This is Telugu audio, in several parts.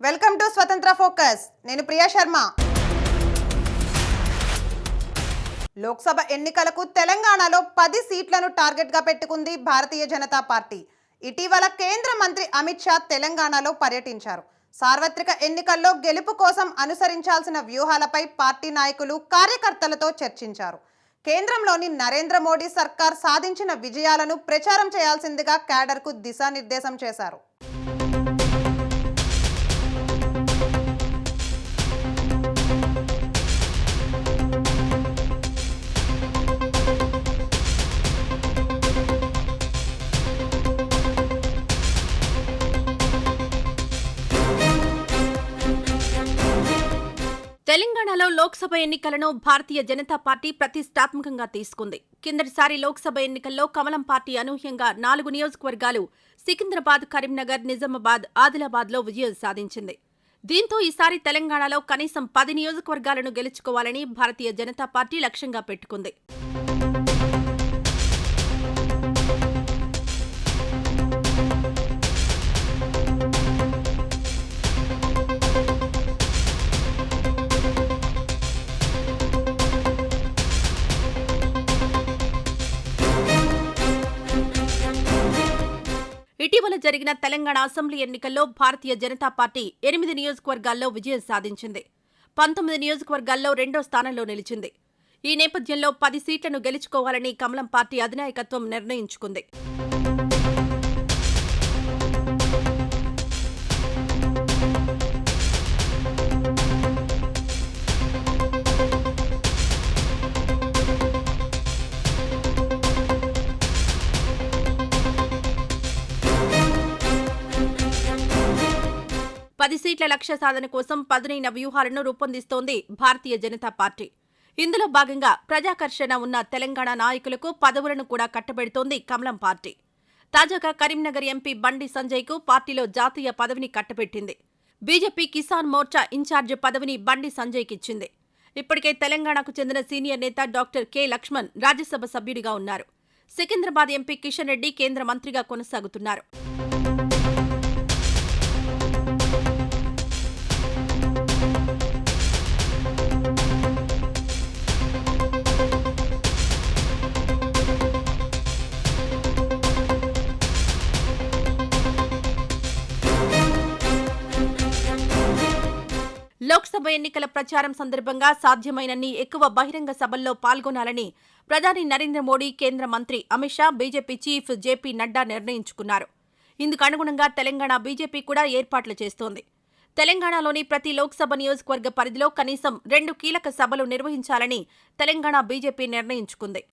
వెల్కమ్ టు స్వతంత్ర ఫోకస్. నేను ప్రియా శర్మ. లోక్సభ ఎన్నికలకు తెలంగాణలో 10 సీట్లను టార్గెట్గా పెట్టుకుంది భారతీయ జనతా పార్టీ. ఇటీవల కేంద్ర మంత్రి అమిత్ షా తెలంగాణలో పర్యటించారు. సార్వత్రిక ఎన్నికల్లో గెలుపు కోసం అనుసరించాల్సిన వ్యూహాలపై పార్టీ నాయకులు కార్యకర్తలతో చర్చించారు. కేంద్రంలోని నరేంద్ర మోడీ సర్కార్ సాధించిన విజయాలను ప్రచారం చేయాల్సిందిగా క్యాడర్కు దిశానిర్దేశం చేశారు. తెలంగాణలో లోక్సభ ఎన్నికలను భారతీయ జనతా పార్టీ ప్రతిష్టాత్మకంగా తీసుకుంది. కిందటిసారి లోక్సభ ఎన్నికల్లో కమలం పార్టీ అనూహ్యంగా 4 నియోజకవర్గాలు సికింద్రాబాద్, కరీంనగర్, నిజామాబాద్, ఆదిలాబాద్లో విజయం సాధించింది. దీంతో ఈసారి తెలంగాణలో కనీసం 10 నియోజకవర్గాలను గెలుచుకోవాలని భారతీయ జనతా పార్టీ లక్ష్యంగా పెట్టుకుంది. ఇటీవల జరిగిన తెలంగాణ అసెంబ్లీ ఎన్నికల్లో భారతీయ జనతా పార్టీ 8 నియోజకవర్గాల్లో విజయం సాధించింది. 19 నియోజకవర్గాల్లో 2వ స్థానంలో నిలిచింది. ఈ నేపథ్యంలో 10 సీట్లను గెలుచుకోవాలని కమలం పార్టీ అధినాయకత్వం నిర్ణయించుకుంది. పది సీట్ల లక్ష్య సాధన కోసం పదునైన వ్యూహాలను రూపొందిస్తోంది భారతీయ జనతా పార్టీ. ఇందులో భాగంగా ప్రజాకర్షణ ఉన్న తెలంగాణ నాయకులకు పదవులను కూడా కట్టబెడుతోంది కమలం పార్టీ. తాజాగా కరీంనగర్ ఎంపీ బండి సంజయ్కు పార్టీలో జాతీయ పదవిని కట్టబెట్టింది. బీజేపీ కిసాన్ మోర్చా ఇన్ఛార్జ్ పదవిని బండి సంజయ్కిచ్చింది. ఇప్పటికే తెలంగాణకు చెందిన సీనియర్ నేత డాక్టర్ కె లక్ష్మణ్ రాజ్యసభ సభ్యుడిగా ఉన్నారు. సికింద్రాబాద్ ఎంపీ కిషన్ రెడ్డి కేంద్ర మంత్రిగా కొనసాగుతున్నారు. లోక్సభ ఎన్నికల ప్రచారం సందర్భంగా సాధ్యమైనన్ని ఎక్కువ బహిరంగ సభల్లో పాల్గొనాలని ప్రధాని నరేంద్ర మోడీ, కేంద్ర మంత్రి Amit Shah, BJP chief JP Nadda నిర్ణయించుకున్నారు. ఇందుకు అనుగుణంగా తెలంగాణ బీజేపీ కూడా ఏర్పాట్లు చేస్తోంది. తెలంగాణలోని ప్రతి లోక్సభ నియోజకవర్గ పరిధిలో కనీసం 2 కీలక సభలు నిర్వహించాలని తెలంగాణ బీజేపీ నిర్ణయించుకుంది.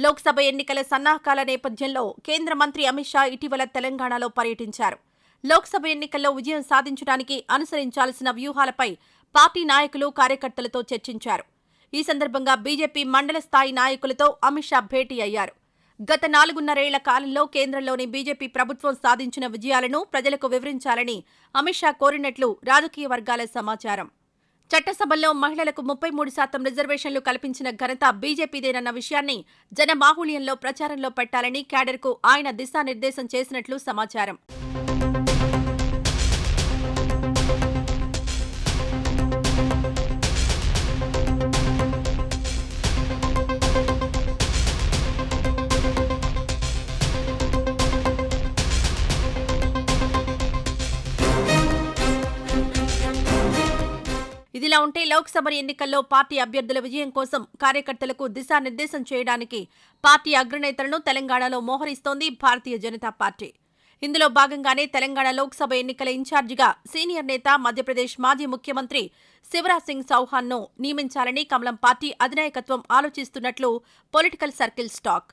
లోక్సభ ఎన్నికల సన్నాహకాల నేపథ్యంలో కేంద్ర మంత్రి అమిత్ షా ఇటీవల తెలంగాణలో పర్యటించారు. లోక్సభ ఎన్నికల్లో విజయం సాధించడానికి అనుసరించాల్సిన వ్యూహాలపై పార్టీ నాయకులు, కార్యకర్తలతో చర్చించారు. ఈ సందర్భంగా బీజేపీ మండల స్థాయి నాయకులతో అమిత్ షా భేటీ అయ్యారు. గత 4.5 కాలంలో కేంద్రంలోని బీజేపీ ప్రభుత్వం సాధించిన విజయాలను ప్రజలకు వివరించాలని అమిత్ షా కోరినట్లు రాజకీయ వర్గాల సమాచారం. చట్టసభల్లో మహిళలకు 33% రిజర్వేషన్లు కల్పించిన ఘనత బీజేపీదేనన్న విషయాన్ని జనబాహుళ్యంలో ప్రచారంలో పెట్టాలని క్యాడర్కు ఆయన దిశానిర్దేశం చేసినట్లు సమాచారం. ఇదిలా ఉంటే లోక్సభ ఎన్నికల్లో పార్టీ అభ్యర్థుల విజయం కోసం కార్యకర్తలకు దిశానిర్దేశం చేయడానికి పార్టీ అగ్రనేతలను తెలంగాణలో మోహరిస్తోంది భారతీయ జనతా పార్టీ. ఇందులో భాగంగానే తెలంగాణ లోక్సభ ఎన్నికల ఇన్ఛార్జిగా సీనియర్ నేత, మధ్యప్రదేశ్ మాజీ ముఖ్యమంత్రి శివరాజ్ సింగ్ చౌహాన్ను నియమించాలని కమలం పార్టీ అధినాయకత్వం ఆలోచిస్తున్నట్లు political circles talk.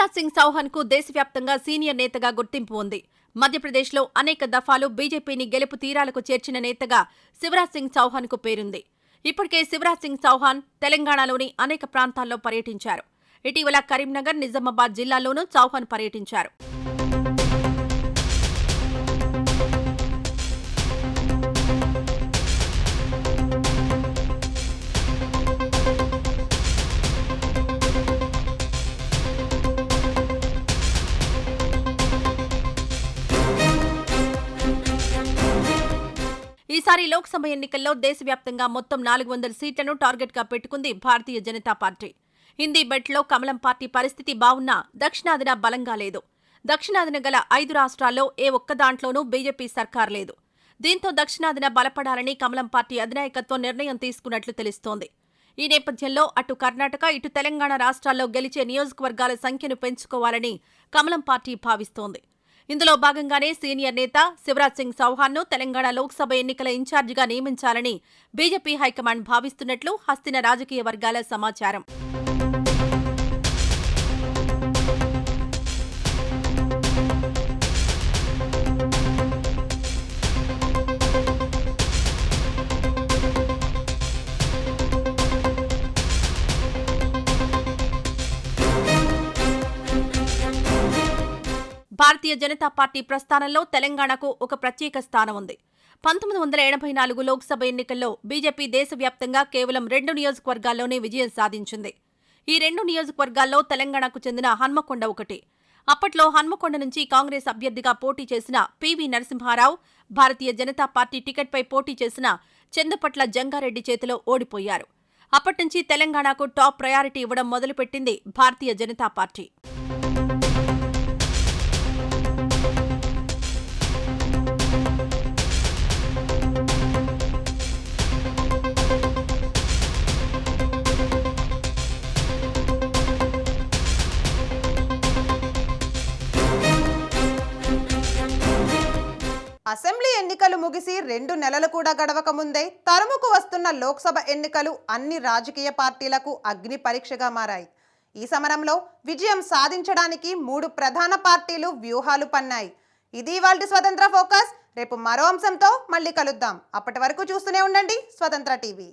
Shivraj Singh Chouhan కు దేశవ్యాప్తంగా సీనియర్ నేతగా గుర్తింపు ఉంది. మధ్యప్రదేశ్లో అనేక దఫాలు బీజేపీని గెలుపు తీరాలకు చేర్చిన నేతగా శివరాజ్ సింగ్ చౌహాన్ కు పేరుంది. ఇప్పటికే శివరాజ్ సింగ్ చౌహాన్ తెలంగాణలోని అనేక ప్రాంతాల్లో పర్యటించారు. ఇటీవల కరీంనగర్, నిజామాబాద్ జిల్లాల్లోనూ చౌహాన్ పర్యటించారు. ఈసారి లోక్సభ ఎన్నికల్లో దేశవ్యాప్తంగా మొత్తం 400 సీట్లను టార్గెట్గా పెట్టుకుంది భారతీయ జనతా పార్టీ. హిందీ బెల్ట్లో కమలం పార్టీ పరిస్థితి బావున్నా దక్షిణాదిన బలంగా లేదు. దక్షిణాదిన గల 5 రాష్ట్రాల్లో ఏ ఒక్క దాంట్లోనూ బీజేపీ సర్కార్ లేదు. దీంతో దక్షిణాదిన బలపడాలని కమలం పార్టీ అధినాయకత్వం నిర్ణయం తీసుకున్నట్లు తెలుస్తోంది. ఈ నేపథ్యంలో అటు కర్ణాటక, ఇటు తెలంగాణ రాష్ట్రాల్లో గెలిచే నియోజకవర్గాల సంఖ్యను పెంచుకోవాలని కమలం పార్టీ భావిస్తోంది. ఇందులో భాగంగానే సీనియర్ నేత శివరాజ్ సింగ్ చౌహాన్ను తెలంగాణ లోక్సభ ఎన్నికల ఇన్ఛార్జిగా నియమించాలని బీజేపీ హైకమాండ్ భావిస్తున్నట్లు హస్తిన రాజకీయ వర్గాల సమాచారం. భారతీయ జనతా పార్టీ ప్రస్థానంలో తెలంగాణకు ఒక ప్రత్యేక స్థానం ఉంది. 1984 లోక్సభ ఎన్నికల్లో బీజేపీ దేశవ్యాప్తంగా కేవలం 2 నియోజకవర్గాల్లోనే విజయం సాధించింది. ఈ 2 నియోజకవర్గాల్లో తెలంగాణకు చెందిన హన్మకొండ ఒకటి. అప్పట్లో హన్మకొండ నుంచి కాంగ్రెస్ అభ్యర్థిగా పోటీ చేసిన పివి నరసింహారావు, భారతీయ జనతా పార్టీ టికెట్పై పోటీ చేసిన చందుపట్ల జంగారెడ్డి చేతిలో ఓడిపోయారు. అప్పట్నుంచి తెలంగాణకు టాప్ ప్రయారిటీ ఇవ్వడం మొదలుపెట్టింది భారతీయ జనతా పార్టీ. అసెంబ్లీ ఎన్నికలు ముగిసి 2 నెలలు కూడా గడవక ముందే తరుముకు వస్తున్న లోక్సభ ఎన్నికలు అన్ని రాజకీయ పార్టీలకు అగ్ని పరీక్షగా మారాయి. ఈ సమరంలో విజయం సాధించడానికి 3 ప్రధాన పార్టీలు వ్యూహాలు పన్నాయి. ఇది ఇవాల్టి స్వతంత్ర ఫోకస్. రేపు మరో అంశంతో మళ్ళీ కలుద్దాం. అప్పటి వరకు చూస్తూనే ఉండండి స్వతంత్ర టీవీ.